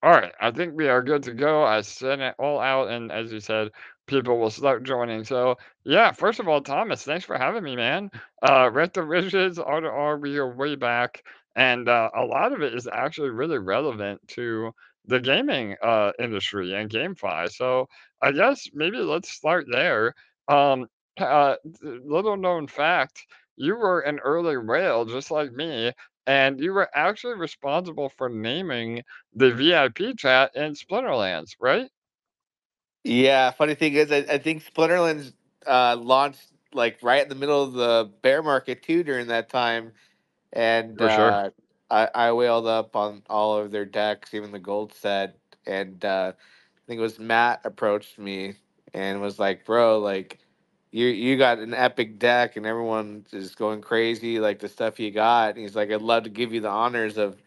All right, I think we are good to go. I sent it all out, and as you said, people will start joining. So, yeah, first of all, Thomas, thanks for having me, man. Rent the Riches, R2R, we are way back, and a lot of it is actually really relevant to the gaming industry and GameFi. So, I guess maybe let's start there. Um, Little known fact, you were an early whale just like me, and you were actually responsible for naming the VIP chat in Splinterlands, right? Yeah, funny thing is, I think Splinterlands launched like right in the middle of the bear market too during that time, and For sure. I whaled up on all of their decks, even the gold set, and I think it was Matt approached me and was like, "Bro, like, you got an epic deck, and everyone is going crazy like the stuff you got." And he's like, "I'd love to give you the honors of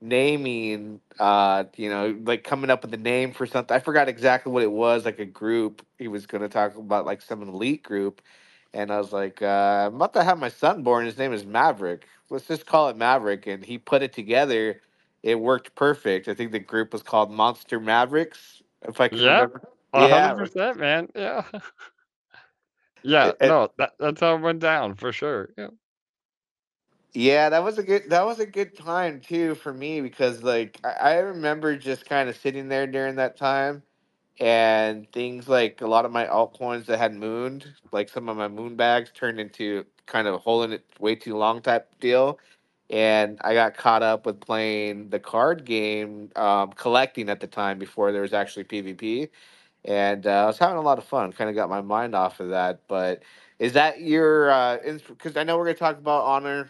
naming, like coming up with a name for something. I forgot exactly what it was, like a group. He was going to talk about like some elite group, and I was like, I'm about to have my son born. His name is Maverick. Let's just call it Maverick. And he put it together. It worked perfect. I think the group was called Monster Mavericks, if I can Yeah, remember. Yeah, 100%, man. Yeah. Yeah, and no, that's how it went down for sure. Yeah. yeah, that was a good time too for me because like I remember just kind of sitting there during that time and things like a lot of my altcoins that had mooned, like some of my moon bags turned into kind of holding it way too long type deal. And I got caught up with playing the card game, collecting at the time before there was actually PvP, and I was having a lot of fun. Kind of got my mind off of that. But is that your? Because I know we're gonna talk about honor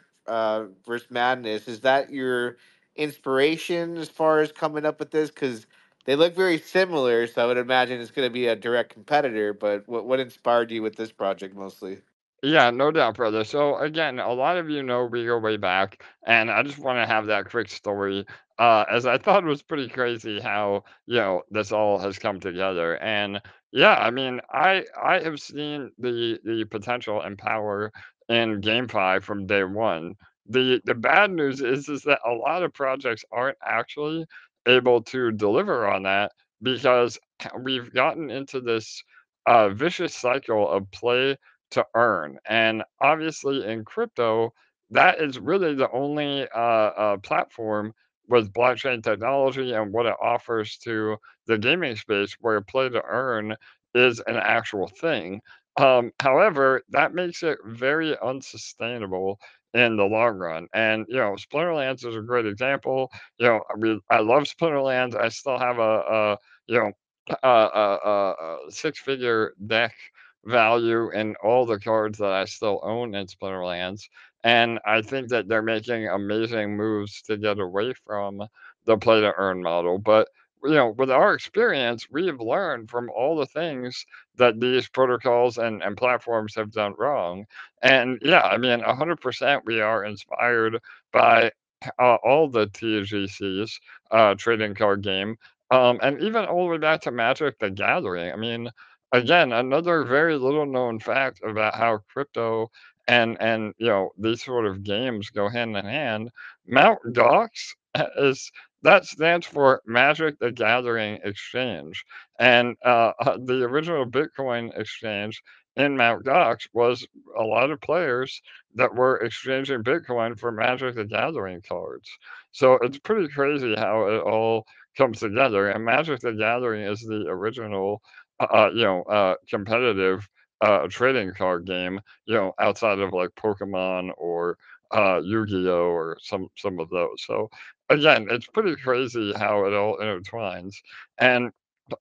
versus madness. Is that your inspiration as far as coming up with this? Because they look very similar, so I would imagine it's gonna be a direct competitor. But what inspired you with this project mostly? Yeah, no doubt, brother. So again, a lot of you know we go way back, and I just want to have that quick story, as I thought it was pretty crazy how this all has come together. And yeah, I mean, I have seen the potential and power in GameFi from day one. The bad news is that a lot of projects aren't actually able to deliver on that because we've gotten into this vicious cycle of play to earn. And obviously, in crypto, that is really the only platform with blockchain technology and what it offers to the gaming space where play to earn is an actual thing. However, that makes it very unsustainable in the long run. And Splinterlands is a great example. I love Splinterlands. I still have a you know a six-figure deck value in all the cards that I still own in Splinterlands. And I think that they're making amazing moves to get away from the play to earn model. But with our experience, we have learned from all the things that these protocols and platforms have done wrong. And yeah, I mean, 100% we are inspired by all the TGCs, trading card game, and even all the way back to Magic the Gathering. I mean, again, another very little known fact about how crypto and these sort of games go hand in hand. Mount Gox is that stands for Magic the Gathering Exchange, and the original Bitcoin exchange in Mount Gox was a lot of players that were exchanging Bitcoin for Magic the Gathering cards. So it's pretty crazy how it all comes together. And Magic the Gathering is the original competitive trading card game, outside of like Pokemon or Yu-Gi-Oh or some of those. So again, it's pretty crazy how it all intertwines. And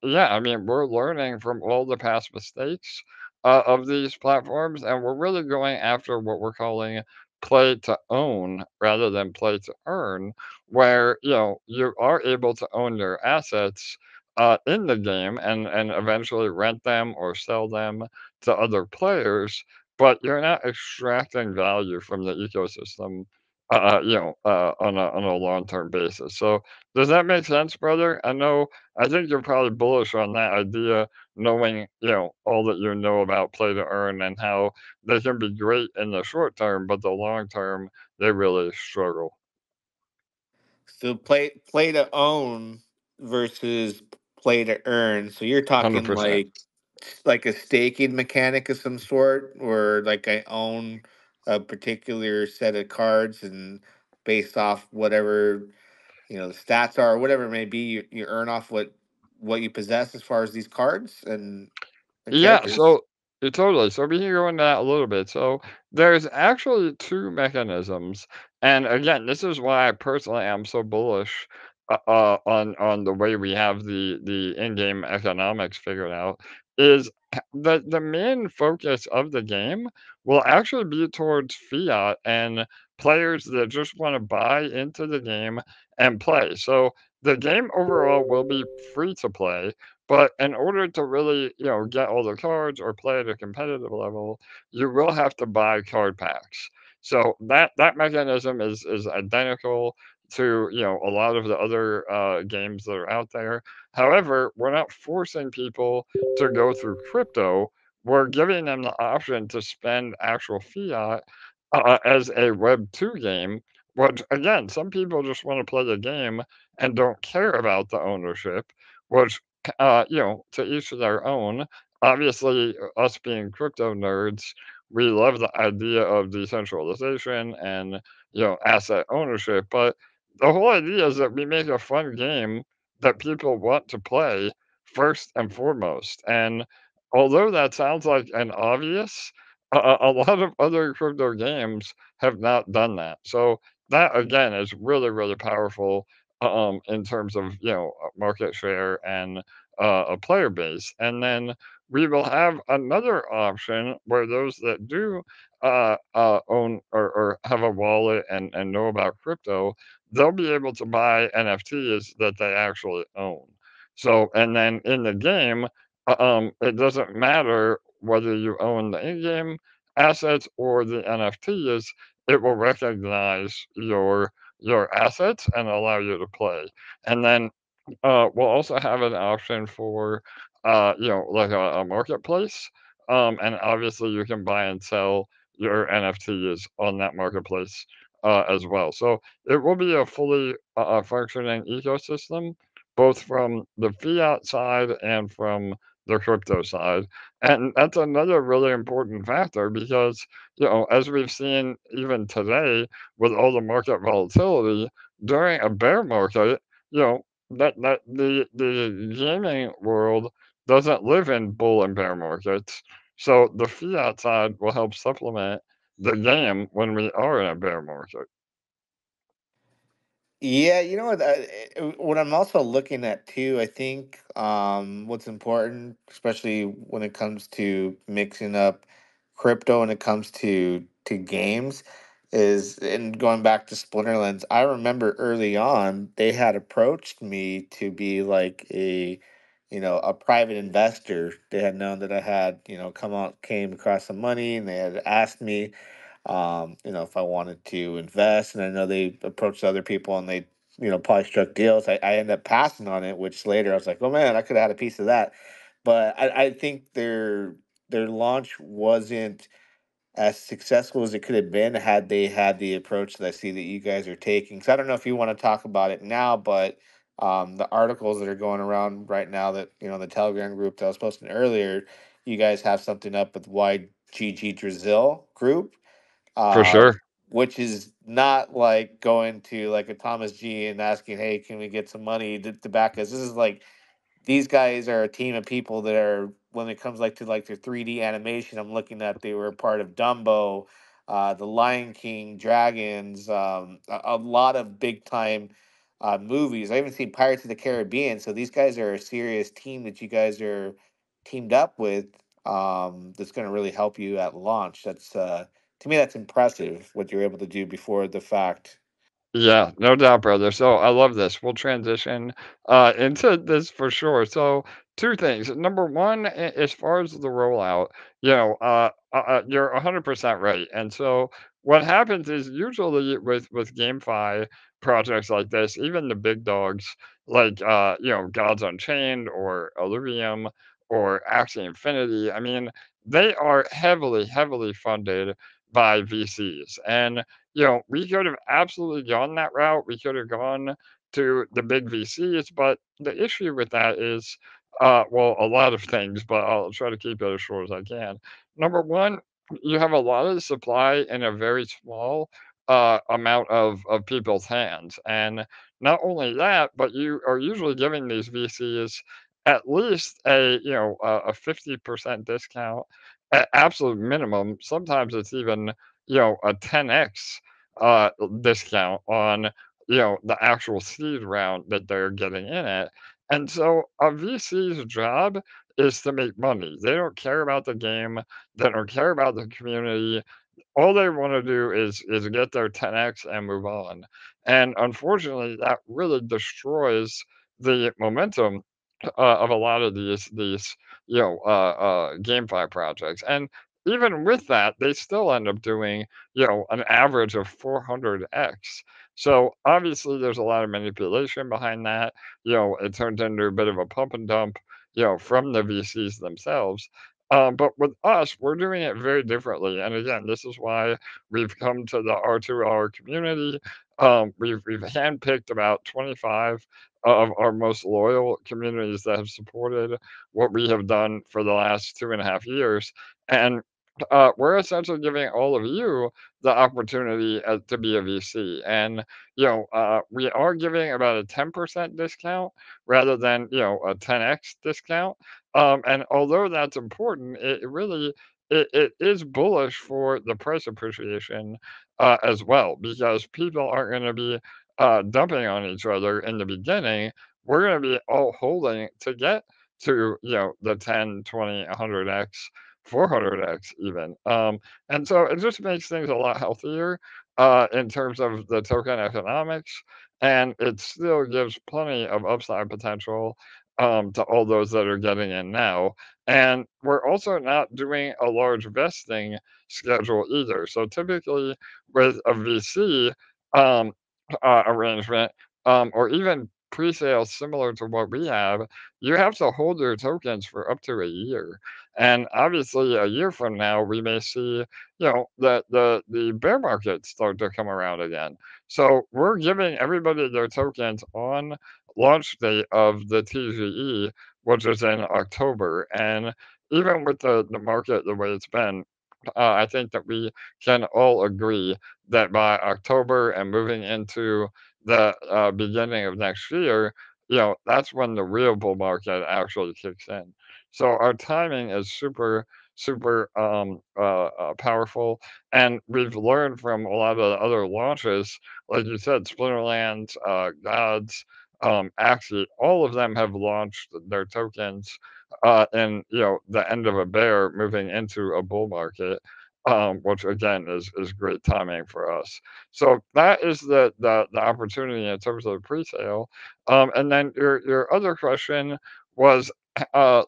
yeah, I mean, we're learning from all the past mistakes of these platforms, and we're really going after what we're calling play to own rather than play to earn, where you are able to own your assets in the game and eventually rent them or sell them to other players, but you're not extracting value from the ecosystem, on a long term basis. So does that make sense, brother? I think you're probably bullish on that idea, knowing all that you know about play to earn and how they can be great in the short term, but the long term they really struggle. So play to own. versus play to earn. So you're talking 100%. like a staking mechanic of some sort, or like I own a particular set of cards, and based off whatever the stats are, or whatever it may be, you earn off what you possess as far as these cards and Yeah, characters. totally. So we can go into that a little bit. So there's actually two mechanisms, and again, this is why I personally am so bullish on the way we have the in-game economics figured out. Is the main focus of the game will actually be towards fiat and players that just want to buy into the game and play. So the game overall will be free to play, but in order to really, get all the cards or play at a competitive level, you will have to buy card packs. So that mechanism is identical to a lot of the other games that are out there. However, we're not forcing people to go through crypto. We're giving them the option to spend actual fiat as a Web 2 game. Which again, some people just want to play the game and don't care about the ownership. Which to each their own. Obviously, us being crypto nerds, we love the idea of decentralization and asset ownership. But the whole idea is that we make a fun game that people want to play first and foremost. And although that sounds like an obvious, a lot of other crypto games have not done that. So that again is really really powerful in terms of market share and a player base. And then we will have another option where those that do own or have a wallet and know about crypto, they'll be able to buy NFTs that they actually own. So, and then in the game, it doesn't matter whether you own the in-game assets or the NFTs. It will recognize your assets and allow you to play. And then we'll also have an option for, like a marketplace. And obviously you can buy and sell your NFTs on that marketplace as well. So it will be a fully functioning ecosystem, both from the fiat side and from the crypto side. And that's another really important factor because, as we've seen even today with all the market volatility during a bear market, you know, that the gaming world doesn't live in bull and bear markets. So the fiat side will help supplement the game when we are in a bear market. Yeah, you know what? What I'm also looking at too, I think what's important, especially when it comes to mixing up crypto when it comes to games, is and going back to Splinterlands. I remember early on they had approached me to be like a private investor. They had known that I had came across some money, and they had asked me if I wanted to invest. And I know they approached other people and they, probably struck deals. I ended up passing on it, which later I was like, oh man, I could have had a piece of that. But I think their launch wasn't as successful as it could have been had they had the approach that I see that you guys are taking. So I don't know if you want to talk about it now, but the articles that are going around right now that the Telegram group that I was posting earlier, you guys have something up with YGG Brazil group, For uh, sure. which is not like going to like a Thomas G and asking, "Hey, can we get some money to back us?" This is like these guys are a team of people that are when it comes like to like their 3D animation. I'm looking at they were a part of Dumbo, the Lion King, Dragons, a lot of big time movies. I even seen Pirates of the Caribbean. So these guys are a serious team that you guys are teamed up with. That's going to really help you at launch. That's to me that's impressive what you're able to do before the fact. Yeah, no doubt, brother. So I love this. We'll transition into this for sure. So two things. Number one, as far as the rollout, you're 100% right. And so what happens is usually with GameFi projects like this, even the big dogs like Gods Unchained or Illuvium or Axie Infinity, I mean, they are heavily, heavily funded by VCs. And we could have absolutely gone that route. We could have gone to the big VCs. But the issue with that is, well, a lot of things, but I'll try to keep it as short as I can. Number one, you have a lot of supply in a very small amount of people's hands. And not only that, but you are usually giving these VCs at least a 50% discount at absolute minimum. Sometimes it's even, a 10x uh, discount on, the actual seed round that they're getting in it. And so a VC's job is to make money. They don't care about the game. They don't care about the community. All they want to do is get their 10x and move on. And unfortunately, that really destroys the momentum of a lot of these GameFi projects. And even with that, they still end up doing an average of 400x. So obviously, there's a lot of manipulation behind that. It turns into a bit of a pump and dump, from the VCs themselves. But with us, we're doing it very differently. And again, this is why we've come to the R2R community. We've handpicked about 25 of our most loyal communities that have supported what we have done for the last 2.5 years. And we're essentially giving all of you the opportunity to be a VC. And, we are giving about a 10% discount rather than, a 10x discount. And although that's important, it really it is bullish for the price appreciation as well, because people aren't going to be dumping on each other in the beginning. We're going to be all holding to get to the 10, 20, 100x, 400x even. And so it just makes things a lot healthier in terms of the token economics, and it still gives plenty of upside potential to all those that are getting in now. And we're also not doing a large vesting schedule either. So typically, with a VC um, arrangement, or even pre-sales similar to what we have, you have to hold your tokens for up to a year. And obviously, a year from now, we may see, the bear market start to come around again. So we're giving everybody their tokens on launch date of the TGE, which is in October. And even with the market the way it's been, I think that we can all agree that by October and moving into the beginning of next year, that's when the real bull market actually kicks in. So our timing is super, super powerful. And we've learned from a lot of the other launches, like you said, Splinterlands, Gods, actually, all of them have launched their tokens in the end of a bear moving into a bull market, which again is great timing for us. So that is the opportunity in terms of the pre-sale. And then your other question was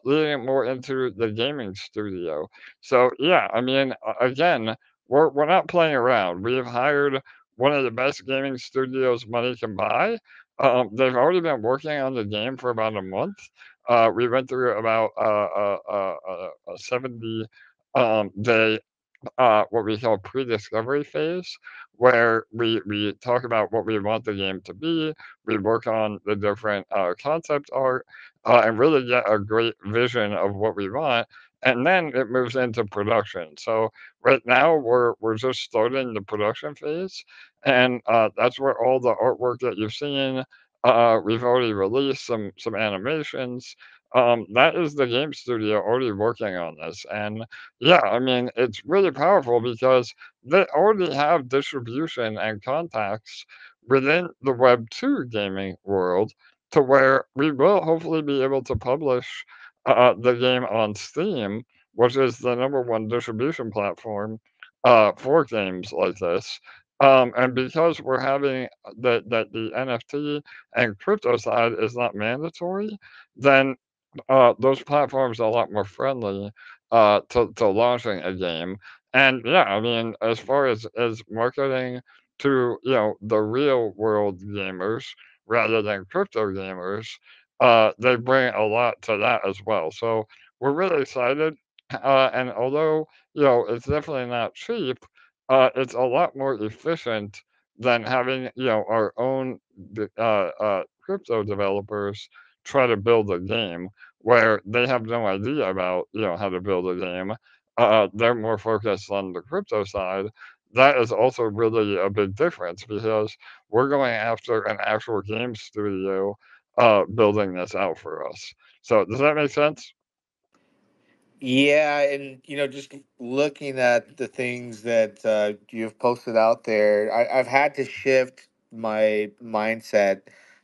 leading more into the gaming studio. So yeah, I mean, again, we're not playing around. We've hired one of the best gaming studios money can buy. They've already been working on the game for about a month. We went through about a 70 day what we call pre-discovery phase, where we talk about what we want the game to be. We work on the different concept art and really get a great vision of what we want. And then it moves into production. So right now we're just starting the production phase, and that's where all the artwork that you've seen. We've already released some animations. That is the game studio already working on this, and yeah, I mean, it's really powerful because they already have distribution and contacts within the Web2 gaming world to where we will hopefully be able to publish the game on Steam, which is the number one distribution platform for games like this. And because we're having that the NFT and crypto side is not mandatory, then those platforms are a lot more friendly to launching a game. And yeah, I mean, as far as marketing to the real world gamers rather than crypto gamers, they bring a lot to that as well. So we're really excited. And although it's definitely not cheap, it's a lot more efficient than having our own crypto developers try to build a game where they have no idea about how to build a game. They're more focused on the crypto side. That is also really a big difference because we're going after an actual game studio building this out for us. So does that make sense? Yeah, and just looking at the things that you've posted out there, I've had to shift my mindset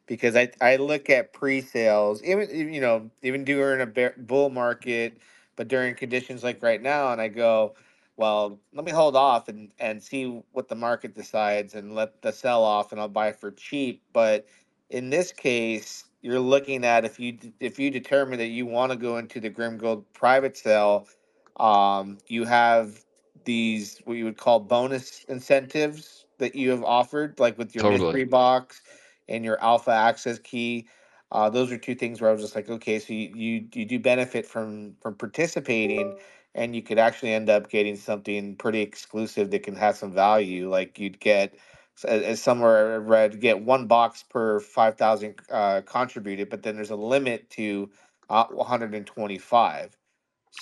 because I look at pre-sales, even during a bull market, but during conditions like right now, and I go, well, let me hold off and see what the market decides and let the sell off, and I'll buy for cheap. But in this case, you're looking at if you determine that you want to go into the GrimGold private sale, you have these what you would call bonus incentives that you have offered, like with your Totally. mystery box and your alpha access key. Those are two things where I was just like, okay, so you do benefit from participating, and you could actually end up getting something pretty exclusive that can have some value. Like you'd get, as somewhere I read, get one box per 5,000 contributed, but then there's a limit to 125.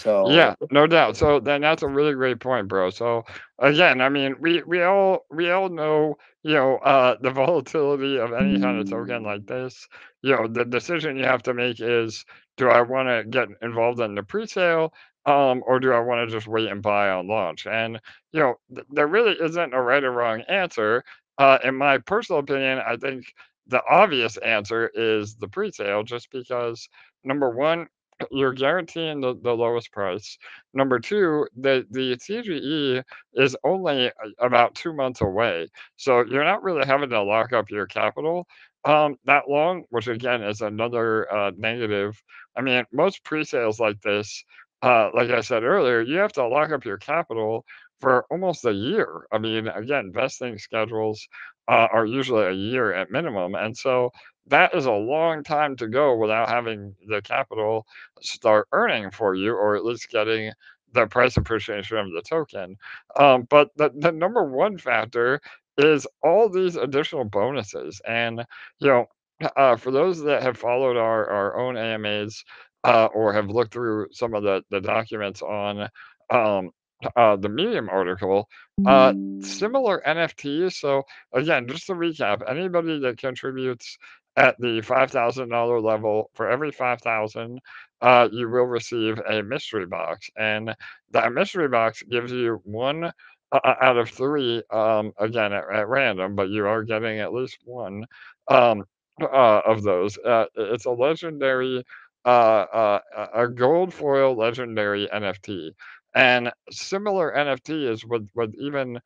Yeah, So no doubt. So then that's a really great point, bro. So again, I mean, we all know, the volatility of any kind of token like this. The decision you have to make is, do I want to get involved in the pre-sale, or do I want to just wait and buy on launch? And there really isn't a right or wrong answer. In my personal opinion, I think the obvious answer is the pre-sale, just because number one, you're guaranteeing the lowest price. Number two, the CGE is only about 2 months away, so you're not really having to lock up your capital that long, which again is another negative. I mean, most pre-sales like this, like I said earlier, you have to lock up your capital for almost a year. I mean, again, vesting schedules are usually a year at minimum, and so that is a long time to go without having the capital start earning for you, or at least getting the price appreciation of the token. But the number one factor is all these additional bonuses. And, you know, for those that have followed our own AMAs or have looked through some of the documents on um, the Medium article, similar NFTs. So, again, just to recap, anybody that contributes at the $5,000 level, for every 5,000, you will receive a mystery box, and that mystery box gives you one out of three, again at random, but you are getting at least one of those. It's a legendary, a gold foil legendary NFT, and similar NFTs would even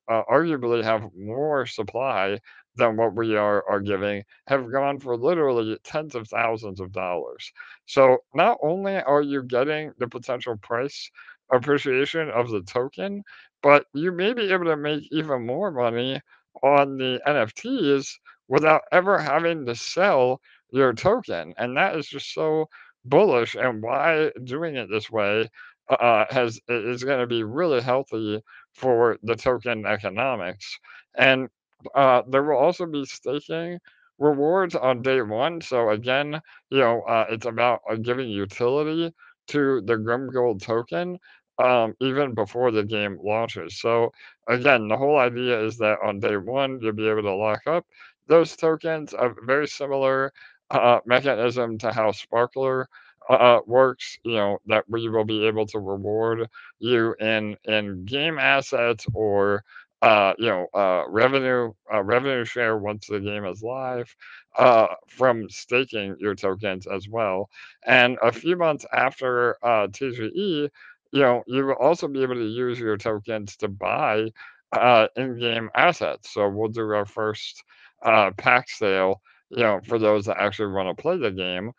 arguably have more supply than what we are giving, have gone for literally tens of thousands of dollars. So not only are you getting the potential price appreciation of the token, but you may be able to make even more money on the NFTs without ever having to sell your token. And that is just so bullish, and why doing it this way has is going to be really healthy for the token economics. And there will also be staking rewards on day one. So again, it's about giving utility to the GrimGold token even before the game launches. So again, the whole idea is that on day one, you'll be able to lock up those tokens. A very similar mechanism to how Sparkler works. That we will be able to reward you in game assets or revenue share once the game is live, from staking your tokens as well. And a few months after TGE, you will also be able to use your tokens to buy in-game assets. So we'll do our first pack sale, for those that actually want to play the game.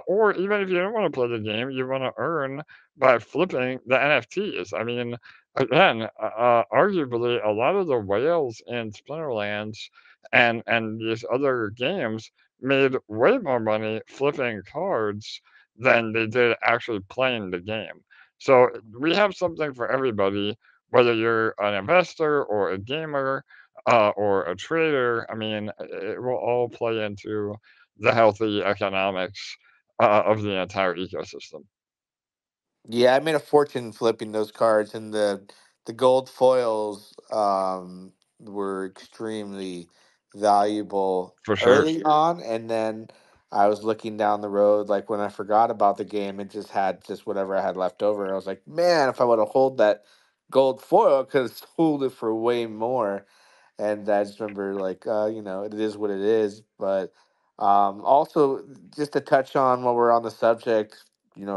Or even if you don't want to play the game, you want to earn by flipping the NFTs. I mean, again, arguably, a lot of the whales in Splinterlands and these other games made way more money flipping cards than they did actually playing the game. So we have something for everybody, whether you're an investor or a gamer. or a trader, I mean, it will all play into the healthy economics of the entire ecosystem, Yeah, I made a fortune flipping those cards, and the gold foils were extremely valuable for sure. early on, and then I was looking down the road, like when I forgot about the game, it just had just whatever I had left over. I was like, man, if I would have hold that gold foil, I could have sold it for way more. And I just remember, like, it is what it is. But also, just to touch on while we're on the subject,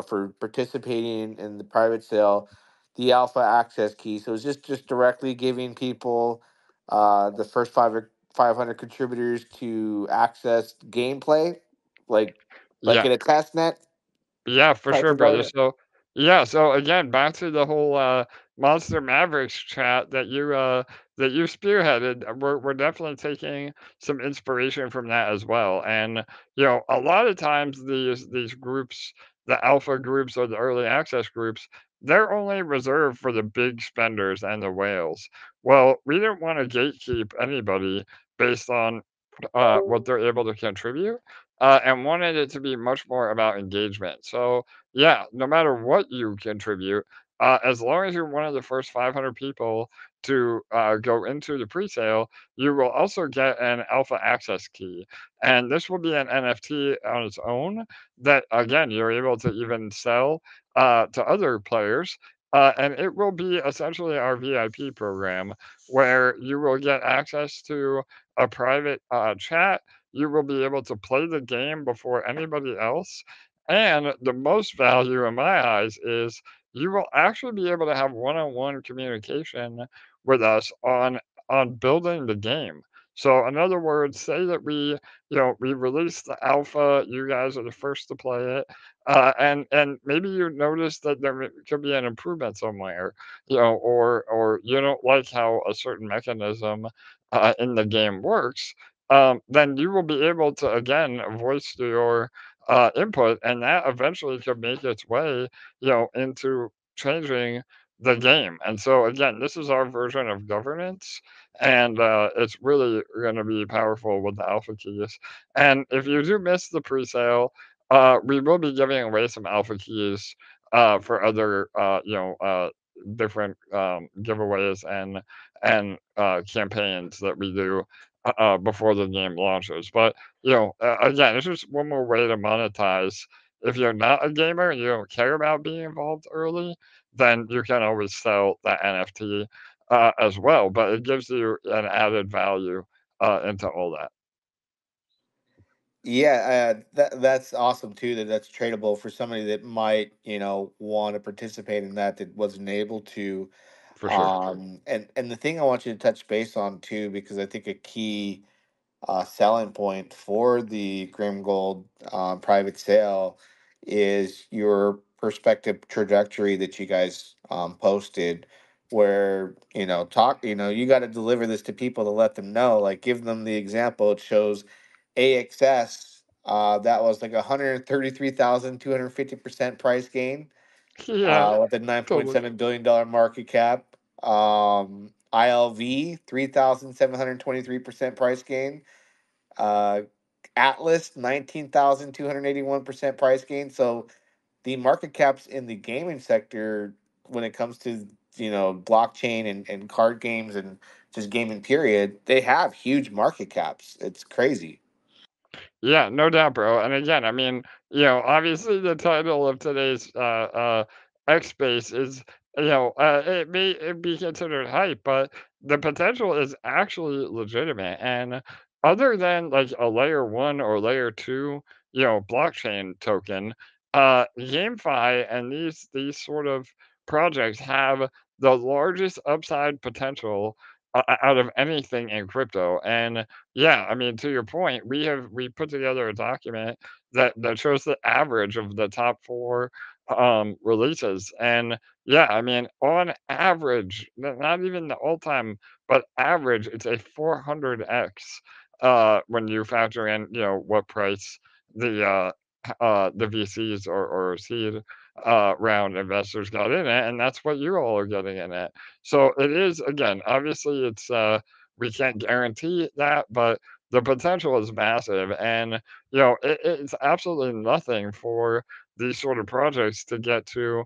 for participating in the private sale, the alpha access key. So it's just directly giving people the first 500 contributors to access gameplay, like like Yeah. in a test net Yeah, for type sure, brother. environment. So, yeah, so again, back to the whole Monster Mavericks chat that you spearheaded. We're definitely taking some inspiration from that as well. And a lot of times these groups, the alpha groups or the early access groups, they're only reserved for the big spenders and the whales. Well, we didn't want to gatekeep anybody based on what they're able to contribute and wanted it to be much more about engagement. So, yeah, no matter what you contribute, as long as you're one of the first 500 people to go into the pre-sale, you will also get an alpha access key, and this will be an NFT on its own that, again, you're able to even sell to other players. And it will be essentially our VIP program where you will get access to a private chat. You will be able to play the game before anybody else. And the most value in my eyes is you will actually be able to have one-on-one communication with us on building the game. So in other words, say that we release the alpha, you guys are the first to play it, and maybe you notice that could be an improvement somewhere, or you don't like how a certain mechanism in the game works, then you will be able to again voice your input, and that eventually could make its way, into changing the game. And so again, this is our version of governance, and it's really going to be powerful with the alpha keys. And if you do miss the pre-sale, we will be giving away some alpha keys for other, different giveaways and campaigns that we do before the game launches. But again, it's just one more way to monetize. If you're not a gamer and you don't care about being involved early, then you can always sell that NFT as well. But it gives you an added value into all that Yeah, that's awesome too. That's tradable for somebody that might, want to participate in that wasn't able to. for sure. And the thing I want you to touch base on too, because I think a key selling point for the GrimGold private sale is your perspective trajectory that you guys posted, where you got to deliver this to people to let them know, like give them the example. It shows AXS that was like 133,250% price gain Yeah, with a nine point totally. seven billion dollar market cap. ILV 3,723% price gain. Uh, Atlas 19,281% price gain. So the market caps in the gaming sector, when it comes to blockchain and card games and just gaming period, they have huge market caps. It's crazy. Yeah, no doubt, bro. And again, I mean, obviously the title of today's X space is, it be considered hype, but the potential is actually legitimate. And other than like a layer one or layer two, blockchain token, GameFi and these sort of projects have the largest upside potential out of anything in crypto. And yeah, I mean, to your point, we put together a document that shows the average of the top four releases, and yeah, I mean, on average, not even the all time, but average, it's a 400x when you factor in what price the the VCs or seed round investors got in it, and that's what you all are getting in it. So it is again, obviously, it's we can't guarantee that, but the potential is massive. And, it's absolutely nothing for these sort of projects to get to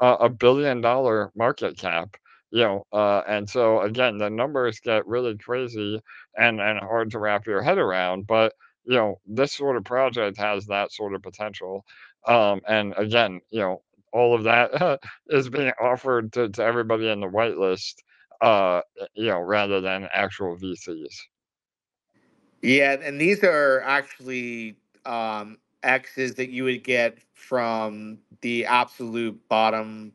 a $1 billion market cap. And so again, the numbers get really crazy and hard to wrap your head around. But this sort of project has that sort of potential. And again, all of that is being offered to everybody in the whitelist, rather than actual VCs. Yeah, and these are actually X's that you would get from the absolute bottom,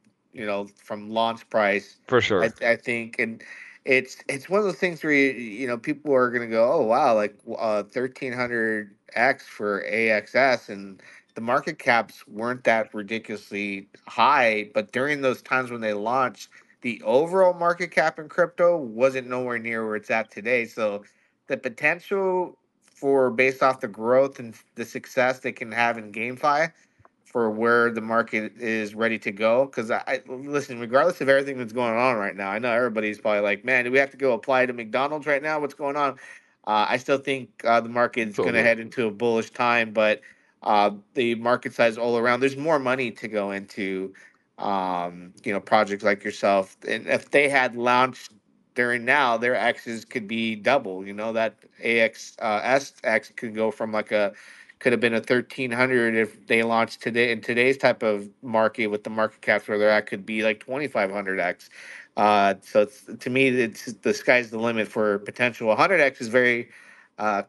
from launch price. For I sure. I think, and it's one of those things where people are gonna go, oh wow, like 1300 X for AXS, and the market caps weren't that ridiculously high, but during those times when they launched, the overall market cap in crypto wasn't nowhere near where it's at today. So the potential for, based off the growth and the success they can have in GameFi, for where the market is ready to go. Because I listen, regardless of everything that's going on right now, I know everybody's probably like, "Man, do we have to go apply to McDonald's right now? What's going on?" I still think the market is going to Totally. head into a bullish time, but the market size all around, there's more money to go into, projects like yourself. And if they had launched during now, their X's could be double. That AX SX could go from like a could have been a 1300 if they launched today in today's type of market with the market caps where they're at, could be like 2500x. So to me, it's the sky's the limit for potential. 100x is very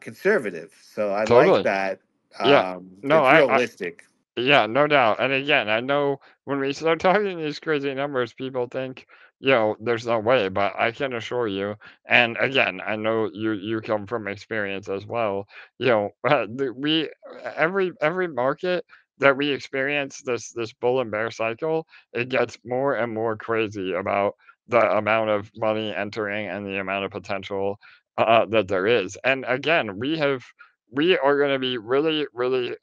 conservative, so I like Totally. that. Yeah. No, It's I realistic. Yeah, no doubt. And again, I know when we start talking these crazy numbers, people think, there's no way, but I can assure you, and again, I know you come from experience as well. We every market that we experience this bull and bear cycle, it gets more and more crazy about the amount of money entering and the amount of potential that there is. And again, we are going to be really, really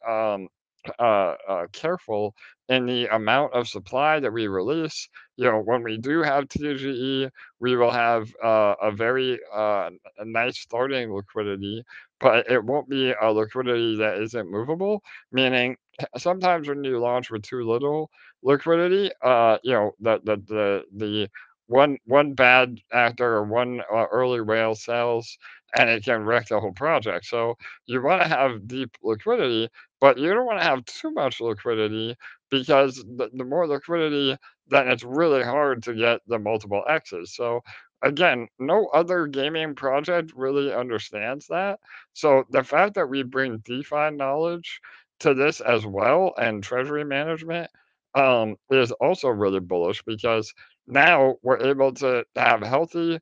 careful in the amount of supply that we release. When we do have TGE, we will have a very a nice starting liquidity, but it won't be a liquidity that isn't movable. Meaning, sometimes when you launch with too little liquidity, the one bad actor or one early whale sells, and it can wreck the whole project. So you want to have deep liquidity, but you don't want to have too much liquidity, because the more liquidity, then it's really hard to get the multiple X's. So again, no other gaming project really understands that. So the fact that we bring DeFi knowledge to this as well, and treasury management, is also really bullish, because now we're able to have healthy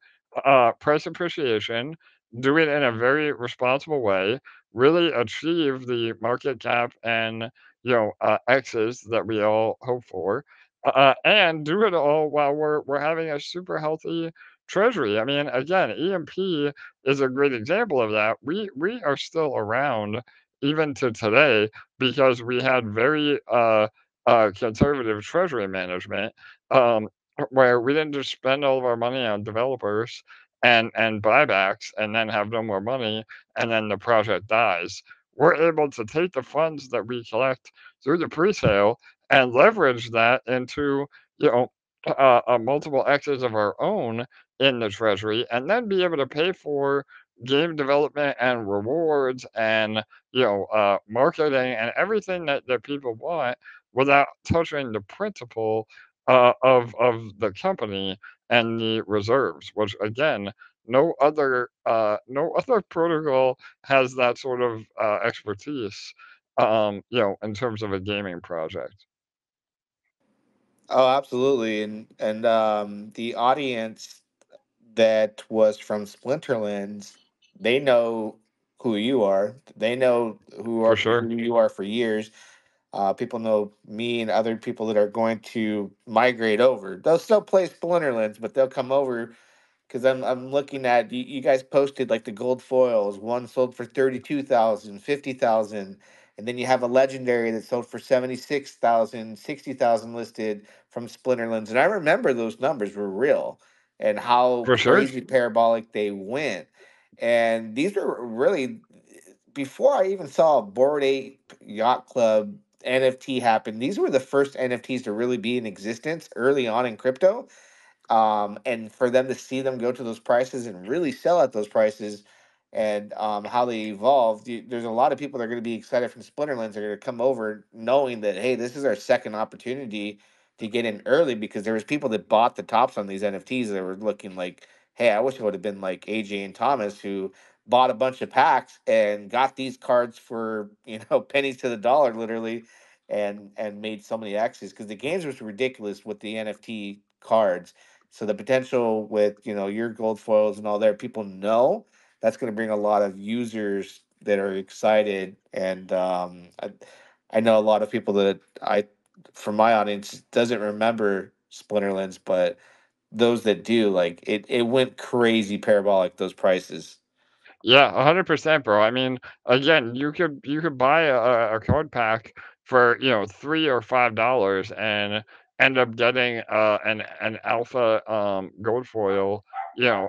price appreciation, do it in a very responsible way, really achieve the market cap and X's that we all hope for, and do it all while we're having a super healthy treasury. I mean, again, EMP is a great example of that. We are still around even to today, because we had very conservative treasury management, um, where we didn't just spend all of our money on developers and buybacks and then have no more money, and then the project dies. We're able to take the funds that we collect through the pre-sale and leverage that into, you know, multiple X's of our own in the treasury, and then be able to pay for game development and rewards and, marketing and everything that people want, without touching the principal of the company and the reserves, which again, no other protocol has that sort of expertise, in terms of a gaming project. Oh, absolutely. And the audience that was from Splinterlands, they know who you are. They know For who sure. you are for years. People know me and other people that are going to migrate over. They'll still play Splinterlands, but they'll come over because I'm looking at you guys posted like the gold foils. One sold for 32,000, 50,000, and then you have a legendary that sold for 76,000, 60,000 listed from Splinterlands. And I remember those numbers were real. and how For sure. crazy parabolic they went. And these were really before I even saw Board Ape Yacht Club NFT happen. These were the first NFTs to really be in existence early on in crypto, and for them to see them go to those prices and really sell at those prices, and how they evolved. There's a lot of people that are going to be excited from Splinterlands. Are going to come over knowing that, hey, this is our second opportunity to get in early, because there was people that bought the tops on these NFTs that were looking like, hey, I wish I would have been like AJ and Thomas, who bought a bunch of packs and got these cards for pennies to the dollar, literally, and made so many X's, because the games was ridiculous with the NFT cards. So the potential with your gold foils and all there, people know that's going to bring a lot of users that are excited, and I know a lot of people that from my audience, doesn't remember Splinterlands, but those that do, like it went crazy parabolic, those prices. Yeah, 100%, bro. I mean, again, you could buy a card pack for, $3 or $5 and end up getting an alpha gold foil.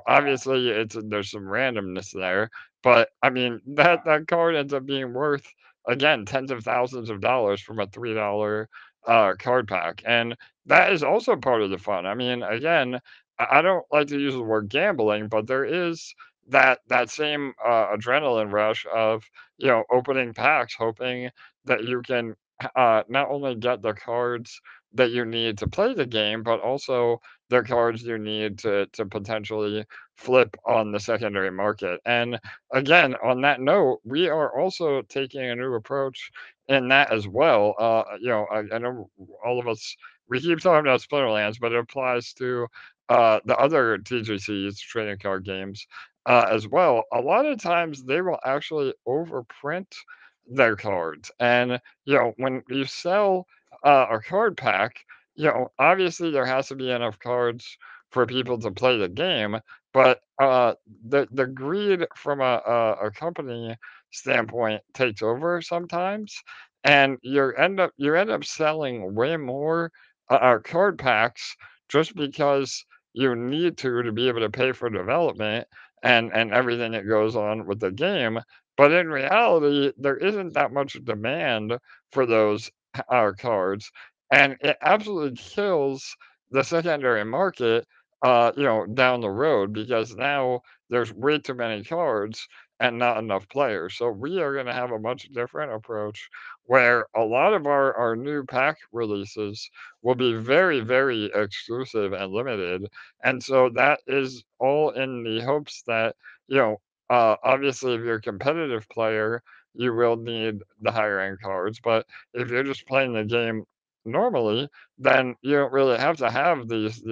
Obviously there's some randomness there, but I mean that card ends up being worth, again, tens of thousands of dollars from a $3 card pack. And that is also part of the fun. I mean, again, I don't like to use the word gambling, but there is that same adrenaline rush of opening packs, hoping that you can not only get the cards that you need to play the game, but also the cards you need to potentially flip on the secondary market. And again, on that note, we are also taking a new approach in that as well. I know all of us, we keep talking about Splinterlands, but it applies to the other TGCs, trading card games, as well. A lot of times they will actually overprint their cards. And, when you sell a card pack, obviously there has to be enough cards for people to play the game. But the greed from a company standpoint takes over sometimes, and you end up selling way more card packs just because you need to be able to pay for development and everything that goes on with the game. But in reality, there isn't that much demand for those cards, and it absolutely kills the secondary market, down the road, because now there's way too many cards and not enough players. So we are going to have a much different approach where a lot of our new pack releases will be very, very exclusive and limited. And so that is all in the hopes that, obviously, if you're a competitive player, you will need the higher end cards. But if you're just playing the game normally, then you don't really have to have these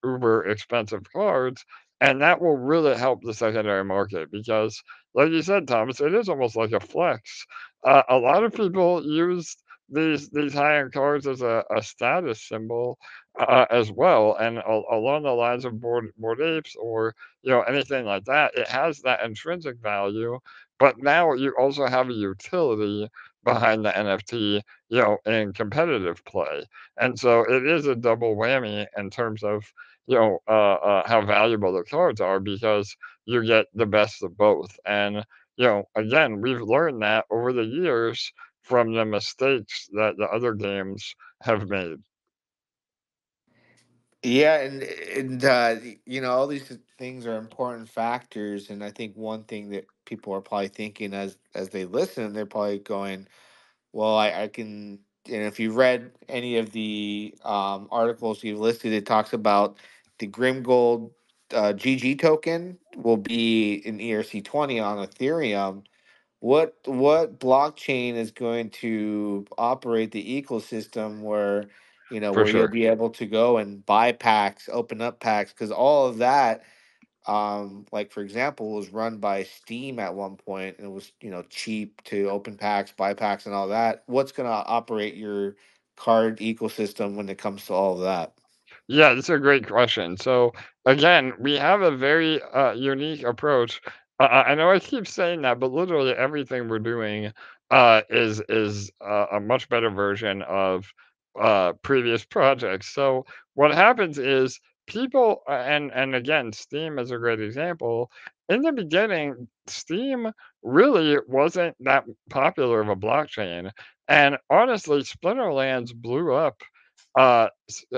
uber expensive cards. And that will really help the secondary market because, like you said, Thomas, it is almost like a flex. A lot of people use these high end cards as a status symbol as well. And along the lines of board apes or anything like that, it has that intrinsic value. But now you also have a utility behind the NFT, in competitive play. And so it is a double whammy in terms of how valuable the cards are because you get the best of both. And again, we've learned that over the years from the mistakes that the other games have made. Yeah, and all these things are important factors, and I think one thing that people are probably thinking as they listen, they're probably going, well, I can. And if you've read any of the articles you've listed, it talks about the GrimGold GG token will be in ERC20 on Ethereum. What blockchain is going to operate the ecosystem where For where you'll sure. be able to go and buy packs, open up packs, because all of that, like for example, was run by Steam at one point, and it was cheap to open packs, buy packs, and all that. What's going to operate your card ecosystem when it comes to all of that? Yeah, that's a great question. So again, we have a very unique approach. I know I keep saying that, but literally everything we're doing is a much better version of previous projects. So what happens is people, and again, Steam is a great example. In the beginning, Steam really wasn't that popular of a blockchain, and honestly, Splinterlands blew up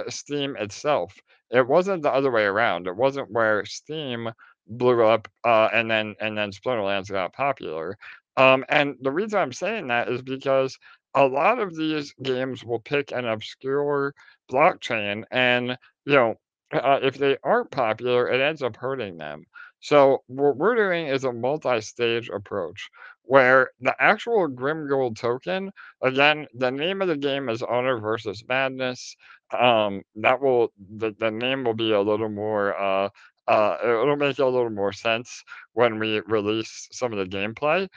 Steam itself. It wasn't the other way around. It wasn't where Steam blew up, and then Splinterlands got popular. And the reason I'm saying that is because a lot of these games will pick an obscure blockchain, and you know if they aren't popular, it ends up hurting them. So what we're doing is a multi-stage approach where the actual GrimGold token, again, the name of the game is Honor versus Madness. That will the name will be a little more it'll make a little more sense when we release some of the gameplay.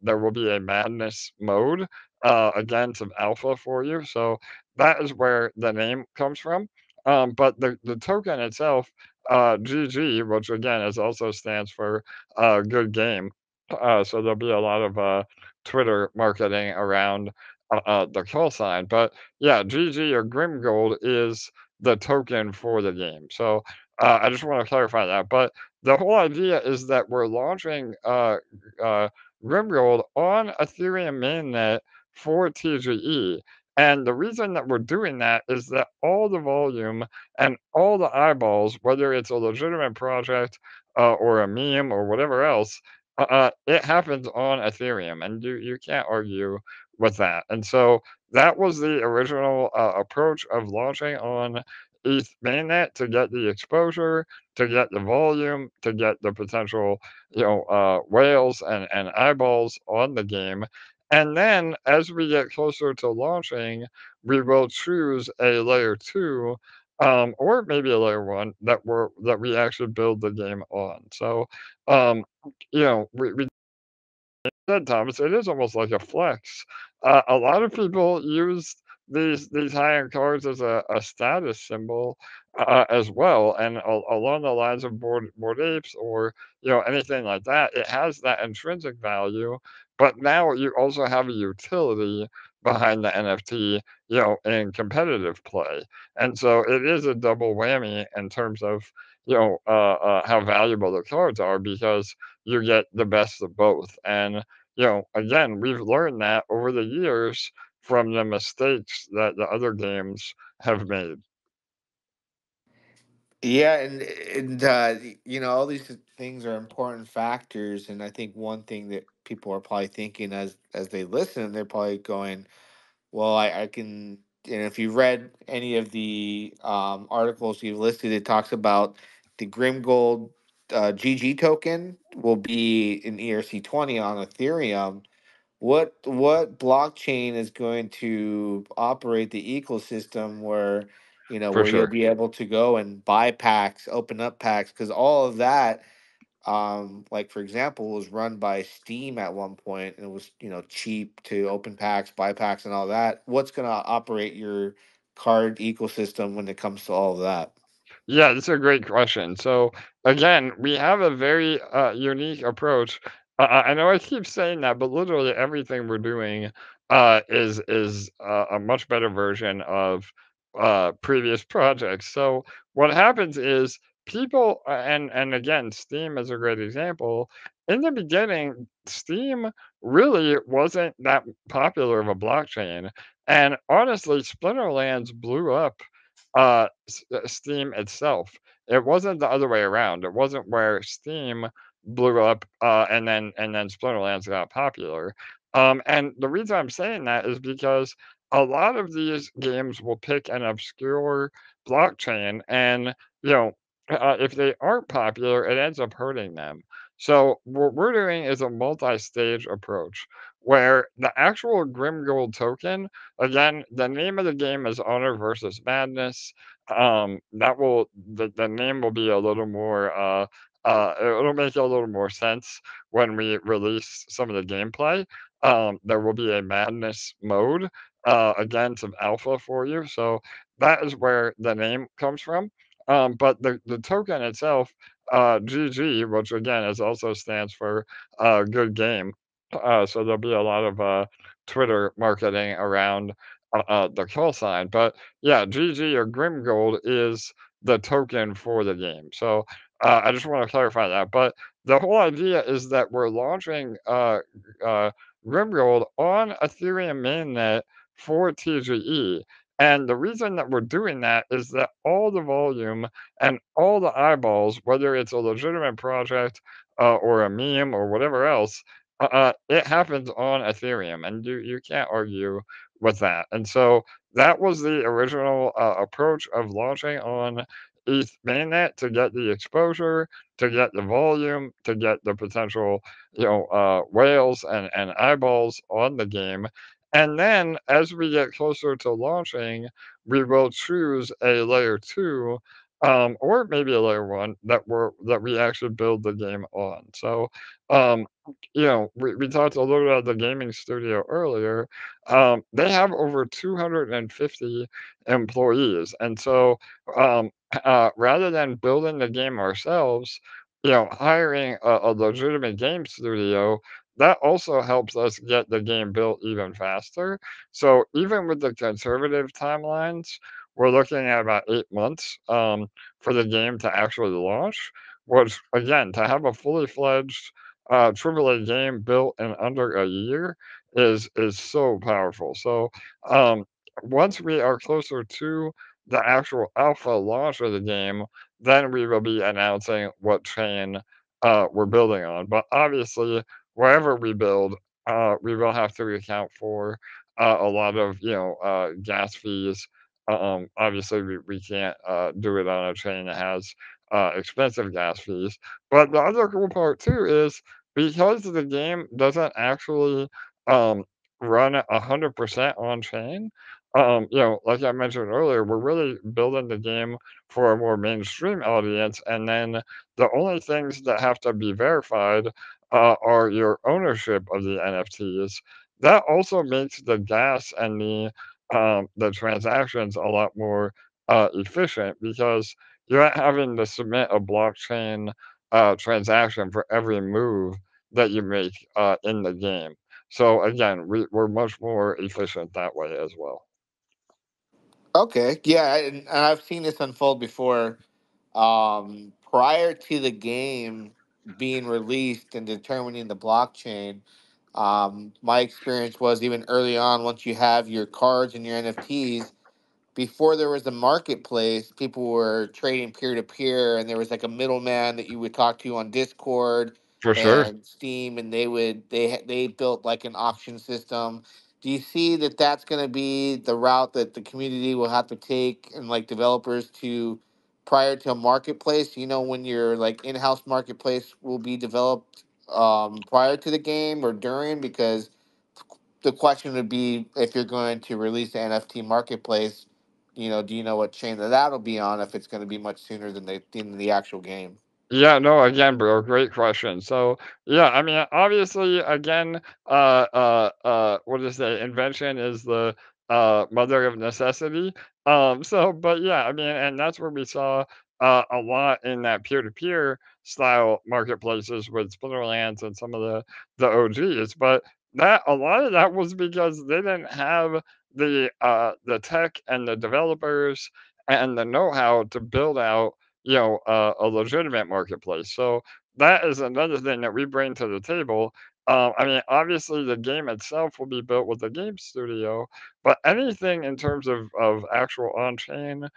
There will be a madness mode, again, some alpha for you. So that is where the name comes from. But the token itself, GG, which again is also stands for good game. So there'll be a lot of Twitter marketing around the call sign. But yeah, GG or GrimGold is the token for the game. So I just want to clarify that. But the whole idea is that we're launching GrimGold on Ethereum mainnet for TGE. And the reason that we're doing that is that all the volume and all the eyeballs, whether it's a legitimate project or a meme or whatever else, it happens on Ethereum, and you can't argue with that. And so that was the original approach of launching on ETH mainnet to get the exposure, to get the volume, to get the potential, whales and eyeballs on the game. And then as we get closer to launching, we will choose a layer two, or maybe a layer one that we actually build the game on. So, um, we said, Thomas, it is almost like a flex. A lot of people use these high-end cards as a status symbol as well, and along the lines of board apes or anything like that, it has that intrinsic value. But now you also have a utility behind the NFT, in competitive play, and so it is a double whammy in terms of how valuable the cards are because you get the best of both. And again, we've learned that over the years from the mistakes that the other games have made. Yeah, and all these things are important factors, and I think one thing that people are probably thinking as they listen, they're probably going, "Well, I can." And if you read any of the articles you've listed, it talks about the GrimGold GG token will be in ERC 20 on Ethereum. What blockchain is going to operate the ecosystem where For where you'll sure. be able to go and buy packs, open up packs, because all of that, like for example, was run by Steam at one point, and it was cheap to open packs, buy packs, and all that. What's going to operate your card ecosystem when it comes to all of that? Yeah, that's a great question. So again, we have a very unique approach. I know I keep saying that, but literally everything we're doing is a much better version of previous projects. So what happens is people, and again, Steam is a great example. In the beginning, Steam really wasn't that popular of a blockchain, and honestly, Splinterlands blew up Steam itself. It wasn't the other way around. It wasn't where Steam blew up and then Splinterlands got popular. And the reason I'm saying that is because a lot of these games will pick an obscure blockchain, and you know if they aren't popular, it ends up hurting them. So what we're doing is a multi-stage approach where the actual GrimGold token, again, the name of the game is Honor versus Madness. That will the name will be a little more it'll make a little more sense when we release some of the gameplay. There will be a madness mode, again, some alpha for you. So that is where the name comes from. But the token itself, GG, which again is also stands for good game. So there'll be a lot of Twitter marketing around the call sign. But yeah, GG or GrimGold is the token for the game. So I just want to clarify that. But the whole idea is that we're launching uh, GrimGold on Ethereum mainnet for TGE. And the reason that we're doing that is that all the volume and all the eyeballs, whether it's a legitimate project or a meme or whatever else, it happens on Ethereum, and you can't argue with that. And so that was the original approach of launching on ETH mainnet to get the exposure, to get the volume, to get the potential, whales and eyeballs on the game. And then as we get closer to launching, we will choose a layer two, or maybe a layer one that we actually build the game on. So, um, we talked a little about the gaming studio earlier. They have over 250 employees, and so rather than building the game ourselves, hiring a legitimate game studio, that also helps us get the game built even faster. So even with the conservative timelines, we're looking at about 8 months for the game to actually launch. Which again, to have a fully fledged AAA game built in under a year is so powerful. So um, once we are closer to the actual alpha launch of the game, then we will be announcing what chain we're building on. But obviously, wherever we build, we will have to account for a lot of gas fees. Obviously, we can't do it on a chain that has expensive gas fees. But the other cool part too is because the game doesn't actually um, run 100% on chain. Like I mentioned earlier, we're really building the game for a more mainstream audience, and then the only things that have to be verified are your ownership of the NFTs. That also makes the gas and the transactions a lot more efficient because you're not having to submit a blockchain transaction for every move that you make in the game. So again, we're much more efficient that way as well. Okay, yeah, and I've seen this unfold before. Prior to the game being released and determining the blockchain, my experience was even early on. Once you have your cards and your NFTs, before there was a marketplace, people were trading peer to peer, and there was like a middleman that you would talk to on Discord For sure. and Steam, and they built like an auction system. Do you see that that's going to be the route that the community will have to take, and like developers to prior to a marketplace? When your like in-house marketplace will be developed prior to the game or during, because the question would be if you're going to release the NFT marketplace, do you know what chain that'll be on if it's going to be much sooner than the actual game? Yeah, no, again, bro, great question. So, yeah, I mean, obviously, again, what is it? Invention is the mother of necessity. So, but yeah, I mean, and that's where we saw a lot in that peer-to-peer style marketplaces with Splinterlands and some of the OGs. But that a lot of that was because they didn't have the tech and the developers and the know-how to build out a legitimate marketplace. So that is another thing that we bring to the table. I mean, obviously, the game itself will be built with the game studio, but anything in terms of actual on-chain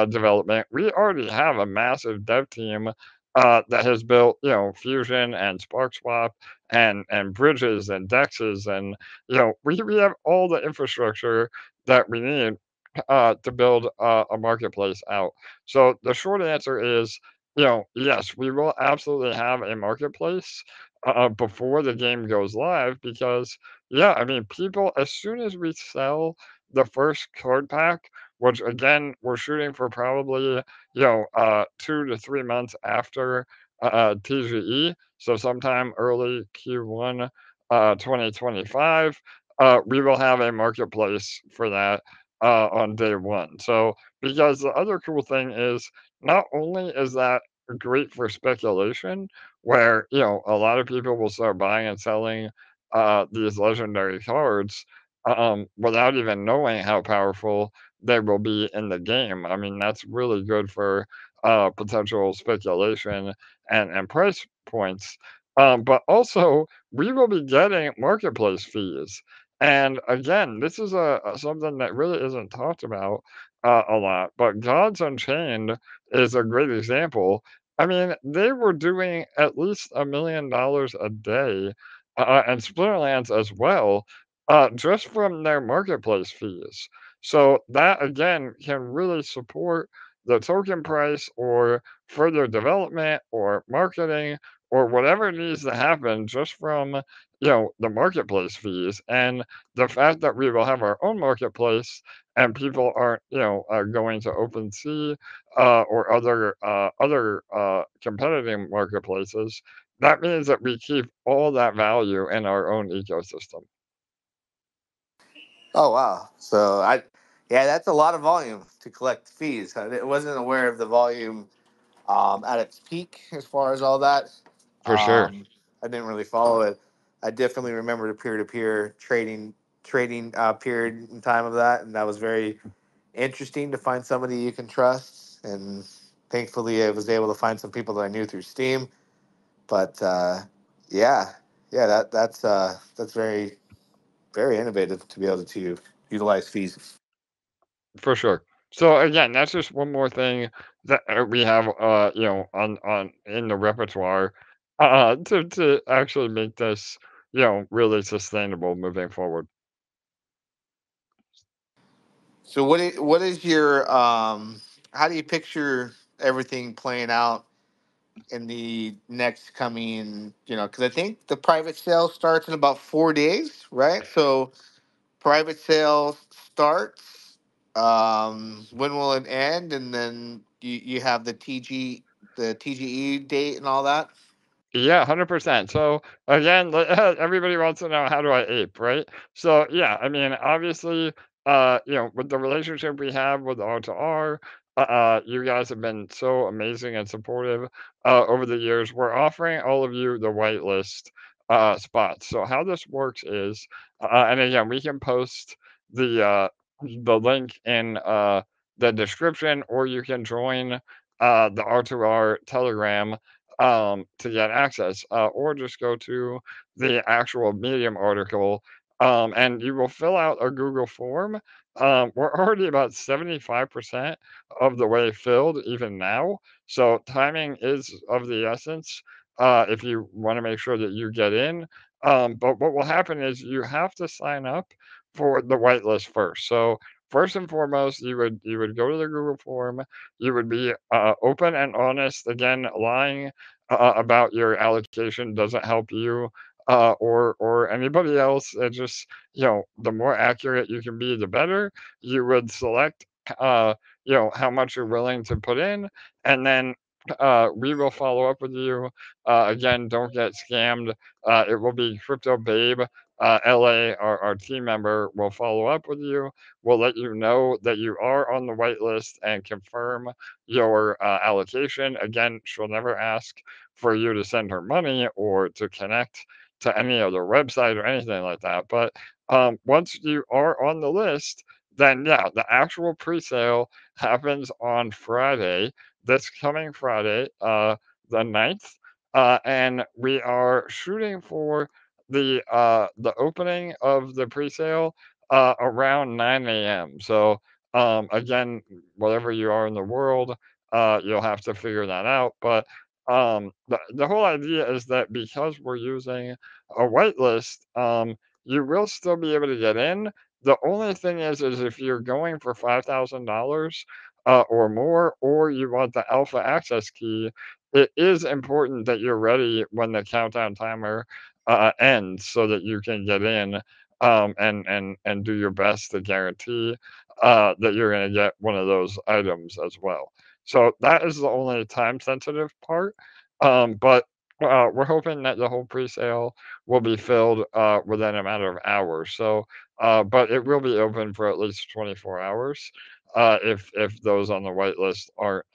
development, we already have a massive dev team that has built, Fusion and SparkSwap and bridges and dexes, and we have all the infrastructure that we need to build a marketplace out. So the short answer is, yes, we will absolutely have a marketplace before the game goes live because, yeah, I mean, people, as soon as we sell the first card pack, which again, we're shooting for probably, 2 to 3 months after TGE, so sometime early Q1 2025, we will have a marketplace for that on day one. So, because the other cool thing is not only is that great for speculation, where a lot of people will start buying and selling these legendary cards. without even knowing how powerful they will be in the game. I mean, that's really good for potential speculation and price points. But also, we will be getting marketplace fees. And again, this is something that really isn't talked about a lot. But Gods Unchained is a great example. I mean, they were doing at least $1 million a day, and Splinterlands as well, just from their marketplace fees. So that again can really support the token price or further development or marketing or whatever needs to happen just from the marketplace fees and the fact that we will have our own marketplace and people aren't going to OpenSea or other competitive marketplaces. That means that we keep all that value in our own ecosystem. Oh wow! Yeah, that's a lot of volume to collect fees. I wasn't aware of the volume at its peak as far as all that. For sure. I didn't really follow it. I definitely remember the peer to peer trading period and time of that, and that was very interesting to find somebody you can trust. And thankfully, I was able to find some people that I knew through Steam. But yeah, yeah, that's very innovative to be able to utilize fees. For sure. So again, that's just one more thing that we have, on in the repertoire, to actually make this, really sustainable moving forward. So what is your how do you picture everything playing out in the next coming, because I think the private sale starts in about 4 days, right? So private sale starts. When will it end? And then you have the TGE date and all that. Yeah, 100%. So again, everybody wants to know how do I ape, right? So yeah, I mean, obviously, with the relationship we have with R2R, you guys have been so amazing and supportive over the years. We're offering all of you the whitelist spots. So how this works is, and again, we can post the link in the description, or you can join the R2R Telegram to get access, or just go to the actual Medium article, and you will fill out a Google form. We're already about 75% of the way filled, even now. So timing is of the essence if you want to make sure that you get in. But what will happen is you have to sign up for the whitelist first. So first and foremost, you would go to the Google form. You would be open and honest. Again, lying about your allocation doesn't help you or anybody else. It just the more accurate you can be, the better. You would select how much you're willing to put in, and then we will follow up with you. Again, don't get scammed. It will be Crypto Babe. LA, our team member, will follow up with you. We'll let you know that you are on the whitelist and confirm your allocation. Again, she'll never ask for you to send her money or to connect to any other website or anything like that. But once you are on the list, then yeah, the actual pre-sale happens on Friday, this coming Friday, the 9th. And we are shooting for the opening of the pre-sale around 9 a.m. So again, whatever you are in the world, you'll have to figure that out. But the whole idea is that because we're using a whitelist, you will still be able to get in. The only thing is if you're going for $5,000 or more, or you want the alpha access key, it is important that you're ready when the countdown timer ends, so that you can get in and do your best to guarantee that you're going to get one of those items as well. So that is the only time sensitive part. But we're hoping that the whole pre-sale will be filled within a matter of hours. So, but it will be open for at least 24 hours if those on the wait list aren't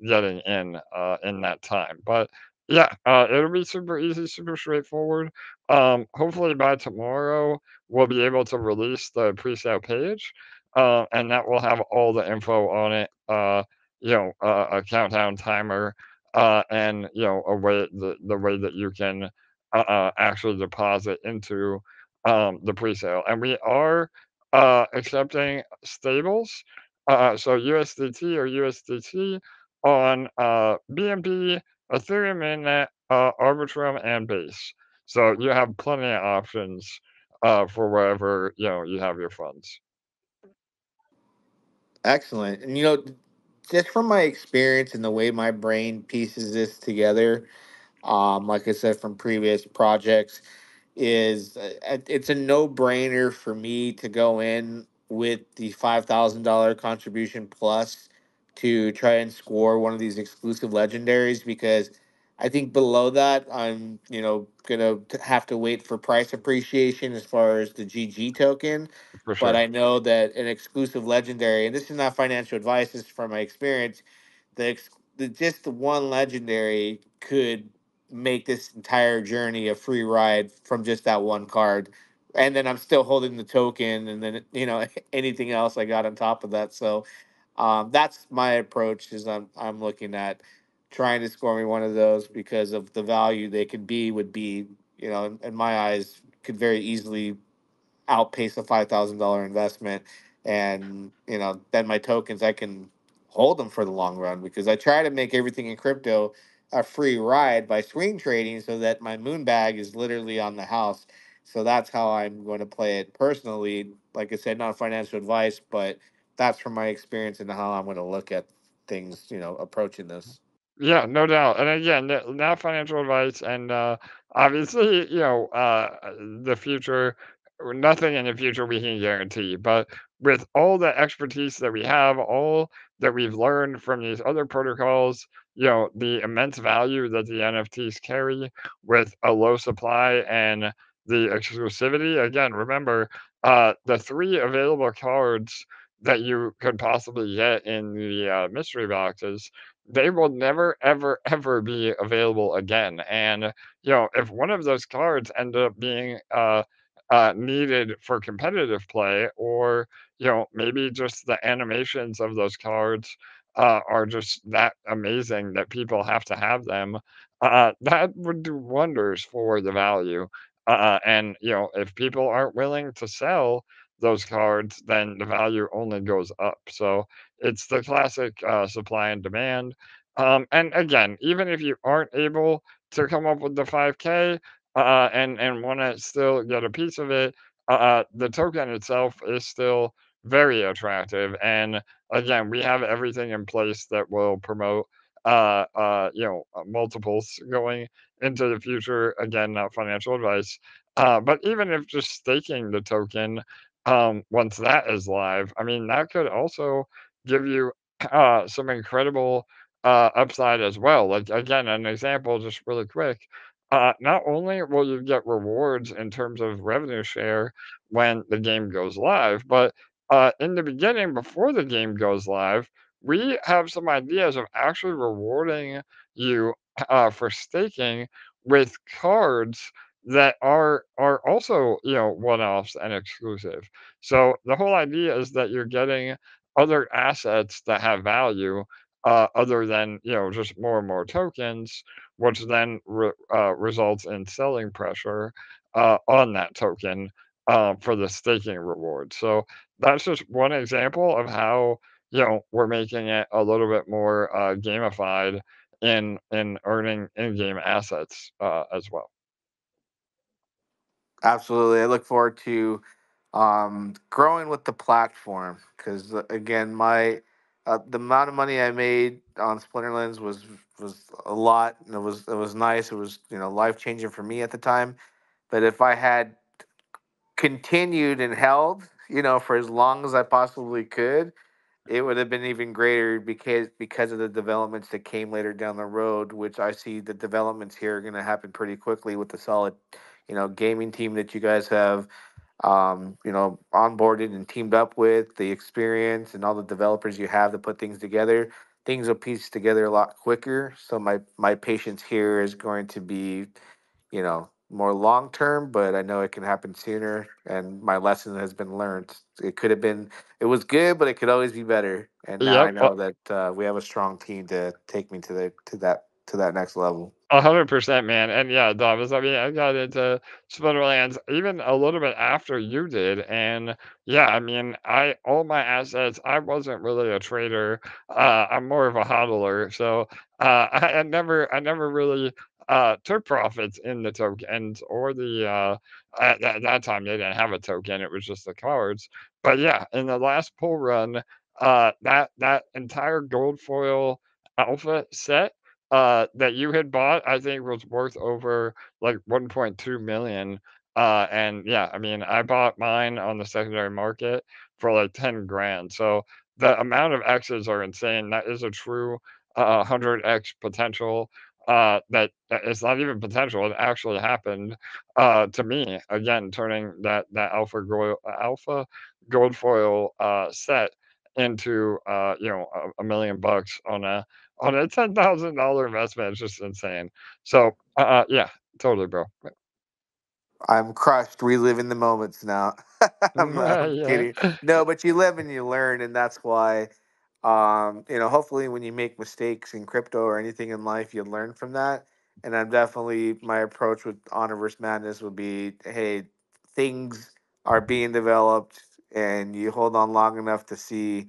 getting in that time. But yeah, it'll be super easy, super straightforward. Hopefully by tomorrow, we'll be able to release the presale page, and that will have all the info on it. A countdown timer, and a way the way that you can actually deposit into the presale. And we are accepting stables, so USDT or USDT on BNB, Ethereum Mainnet, Arbitrum, and Base. So you have plenty of options for wherever you have your funds. Excellent. And just from my experience and the way my brain pieces this together, like I said from previous projects, is it's a no brainer for me to go in with the $5,000 contribution plus to try and score one of these exclusive legendaries, because I think below that I'm gonna have to wait for price appreciation as far as the GG token. For But sure. I know that an exclusive legendary, and this is not financial advice, this is from my experience, just the one legendary could make this entire journey a free ride from just that one card. And then I'm still holding the token, and then anything else I got on top of that. So that's my approach. Is I'm looking at trying to score me one of those because of the value they could be would be in my eyes could very easily outpace a $5,000 investment. And then my tokens, I can hold them for the long run, because I try to make everything in crypto a free ride by swing trading, so that my moon bag is literally on the house. So that's how I'm going to play it personally. Like I said, not financial advice, but that's from my experience and how I'm going to look at things, approaching this. Yeah, no doubt. And again, not financial advice, and obviously, the future, nothing in the future we can guarantee. But with all the expertise that we have, all that we've learned from these other protocols, the immense value that the NFTs carry with a low supply and the exclusivity. Again, remember, the three available cards that you could possibly get in the mystery boxes, they will never, ever, ever be available again. And if one of those cards end up being needed for competitive play, or maybe just the animations of those cards are just that amazing that people have to have them, that would do wonders for the value. And if people aren't willing to sell those cards, then the value only goes up. So it's the classic supply and demand. And again, even if you aren't able to come up with the 5K, and want to still get a piece of it, the token itself is still very attractive. And again, we have everything in place that will promote multiples going into the future. Again, not financial advice, but even if just staking the token, once that is live, I mean, that could also give you some incredible upside as well. Like, again, an example, just really quick. Not only will you get rewards in terms of revenue share when the game goes live, but in the beginning, before the game goes live, we have some ideas of actually rewarding you for staking with cards that are also one-offs and exclusive. So the whole idea is that you're getting other assets that have value, other than just more and more tokens, which then results in selling pressure on that token for the staking reward. So that's just one example of how we're making it a little bit more gamified in earning in-game assets as well. Absolutely. I look forward to growing with the platform, because again, my the amount of money I made on Splinterlands was a lot, and it was nice. It was life changing for me at the time. But if I had continued and held, for as long as I possibly could, it would have been even greater, because of the developments that came later down the road, which I see the developments here are going to happen pretty quickly with the solid, gaming team that you guys have, onboarded and teamed up with, the experience and all the developers you have to put things together. Things will piece together a lot quicker. So my patience here is going to be, more long term, but I know it can happen sooner. And my lesson has been learned. It could have been, it was good, but it could always be better. And now I Yep. know that we have a strong team to take me to that next level. 100%, man. And yeah, Thomas, I mean, I got into Splinterlands even a little bit after you did. And yeah, I mean, all my assets, I wasn't really a trader. I'm more of a hodler. So I never really took profits in the tokens or at that time they didn't have a token. It was just the cards. But yeah, in the last pull run, that entire gold foil alpha set that you had bought, I think was worth over like 1.2 million. And yeah, I mean, I bought mine on the secondary market for like 10 grand. So the amount of X's are insane. That is a true 100x potential. That it's not even potential. It actually happened to me again, turning that alpha gold foil set into a million bucks on a $10,000 investment. It's just insane. So, yeah, totally, bro. I'm crushed reliving the moments now. I'm Yeah. kidding. No, but you live and you learn, and that's why, hopefully when you make mistakes in crypto or anything in life, you learn from that. And I'm definitely my approach with honor versus madness would be, hey, things are being developed, and you hold on long enough to see,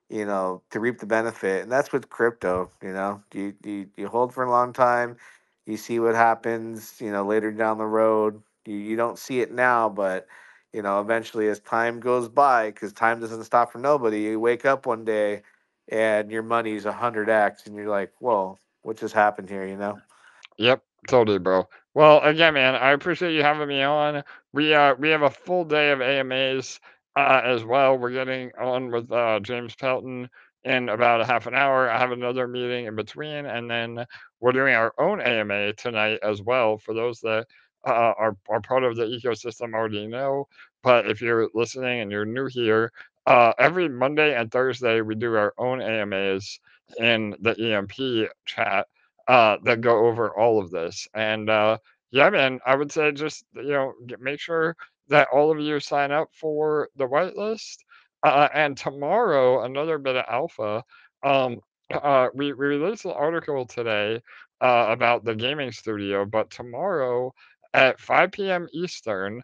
to reap the benefit. And that's with crypto. You hold for a long time, you see what happens, later down the road. You don't see it now, but eventually as time goes by, because time doesn't stop for nobody, you wake up one day and your money's 100x, and you're like, whoa, what just happened here? Yep, totally, bro. Well, again, man, I appreciate you having me on. We have a full day of AMAs as well. We're getting on with James Pelton in about a half an hour. I have another meeting in between, and then we're doing our own AMA tonight as well. For those that are part of the ecosystem already know, but if you're listening and you're new here, every Monday and Thursday we do our own AMAs in the EMP chat that go over all of this. And yeah, man, I would say just make sure that all of you sign up for the whitelist. And tomorrow, another bit of alpha. Um, we released an article today about the gaming studio, but tomorrow at 5 p.m. Eastern,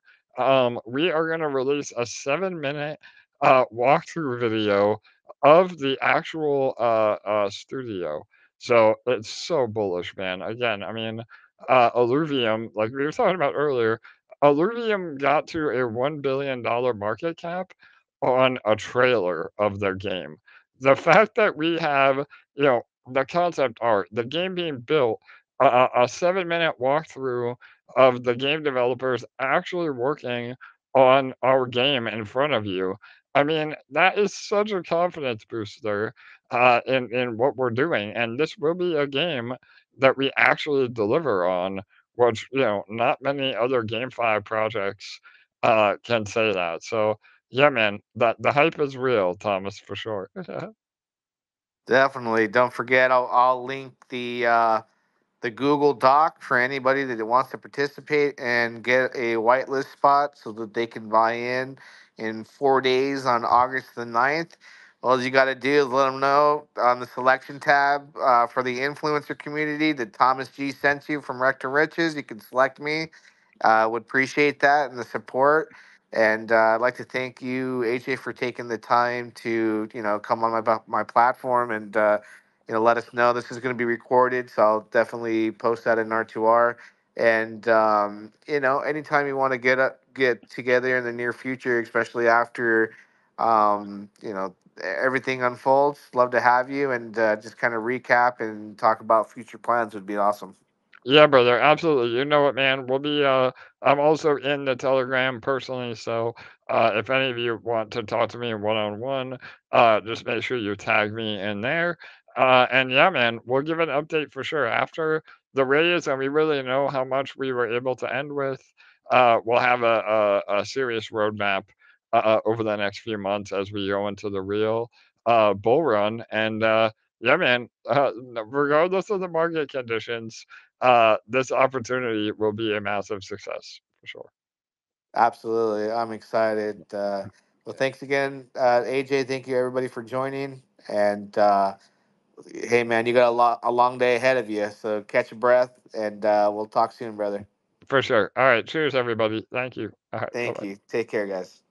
we are going to release a 7 minute walkthrough video of the actual studio. So it's so bullish, man. Again, I mean, Illuvium, like we were talking about earlier, Illuvium got to a $1 billion market cap on a trailer of their game. The fact that we have, the concept art, the game being built, a 7 minute walkthrough of the game developers actually working on our game in front of you. I mean, that is such a confidence booster in what we're doing. And this will be a game that we actually deliver on, which not many other GameFi projects can say that. So yeah, man, that the hype is real, Thomas, for sure. Definitely. Don't forget, I'll link the Google Doc for anybody that wants to participate and get a whitelist spot so that they can buy in 4 days on August the 9th. All you got to do is let them know on the selection tab for the influencer community that Thomas G sent you from Rector Riches. You can select me. Would appreciate that and the support. And I'd like to thank you, AJ, for taking the time to come on my platform and let us know this is going to be recorded. So I'll definitely post that in R2R. And anytime you want to get together in the near future, especially after everything unfolds, love to have you and just kind of recap and talk about future plans would be awesome. Yeah, brother, absolutely. You know what, man? I'm also in the Telegram personally, so if any of you want to talk to me one on one, just make sure you tag me in there. And yeah, man, we'll give an update for sure after the raise, and we really know how much we were able to end with. We'll have a serious roadmap over the next few months as we go into the real bull run. And yeah, man, regardless of the market conditions. this opportunity will be a massive success for sure. Absolutely. I'm excited. Well, thanks again, AJ. Thank you, everybody, for joining. And hey, man, you got a long day ahead of you. So catch your breath, and we'll talk soon, brother. For sure. All right. Cheers, everybody. Thank you. All right. Bye Thank bye. you. Take care, guys.